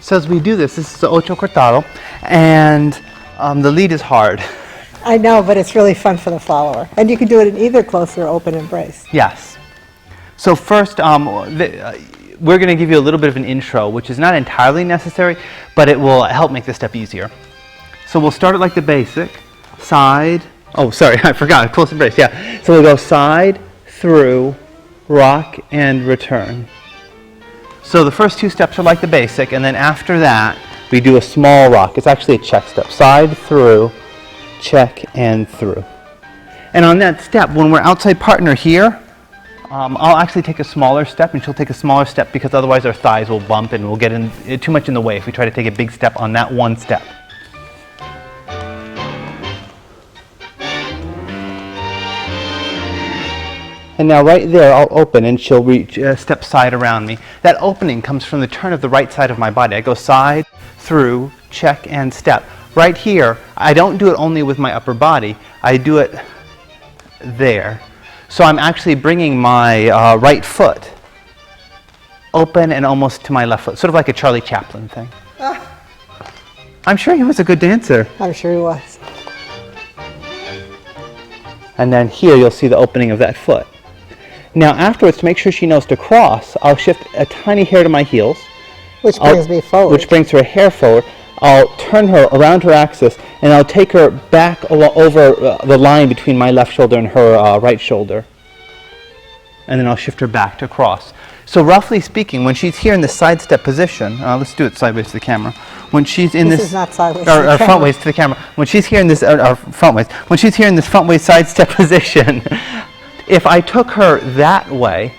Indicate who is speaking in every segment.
Speaker 1: So as we do this is the Ocho Cortado, and the lead is hard.
Speaker 2: I know, but it's really fun for the follower. And you can do it in either close or open embrace.
Speaker 1: Yes. So first, we're going to give you a little bit of an intro, which is not entirely necessary, but it will help make this step easier. So we'll start it like the basic, side, oh sorry, I forgot, close embrace, yeah. So we'll go side, through, rock, and return. So the first two steps are like the basic, and then after that, we do a small rock. It's actually a check step. Side, through, check, and through. And on that step, when we're outside partner here, I'll actually take a smaller step, and she'll take a smaller step because otherwise our thighs will bump and we'll get too much in the way if we try to take a big step on that one step. And now right there, I'll open and she'll reach step side around me. That opening comes from the turn of the right side of my body. I go side, through, check, and step. Right here, I don't do it only with my upper body. I do it there. So I'm actually bringing my right foot open and almost to my left foot, sort of like a Charlie Chaplin thing. I'm sure he was a good dancer.
Speaker 2: I'm sure he was.
Speaker 1: And then here you'll see the opening of that foot. Now afterwards, to make sure she knows to cross, I'll shift a tiny hair to my heels.
Speaker 2: Which brings me forward.
Speaker 1: Which brings her a hair forward. I'll turn her around her axis, and I'll take her back over the line between my left shoulder and her right shoulder. And then I'll shift her back to cross. So roughly speaking, when she's here in the side step position, let's do it sideways to the camera. When she's in this
Speaker 2: is not sideways
Speaker 1: or front ways to the camera. When she's here in this front ways. When she's here in this front ways side step position, if I took her that way,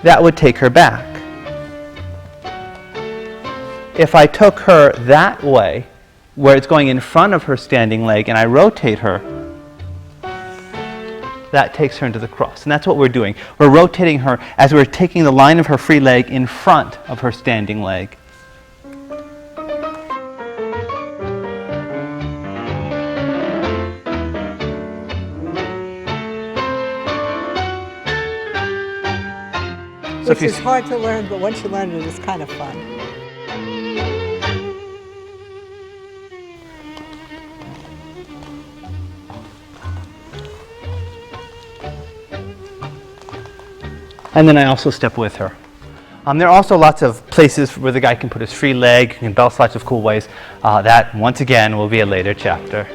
Speaker 1: that would take her back. If I took her that way, where it's going in front of her standing leg, and I rotate her, that takes her into the cross. And that's what we're doing. We're rotating her as we're taking the line of her free leg in front of her standing leg.
Speaker 2: Which is hard to learn, but once you learn it, it's kind of fun.
Speaker 1: And then I also step with her. There are also lots of places where the guy can put his free leg, he can balance lots of cool ways. That, once again, will be a later chapter.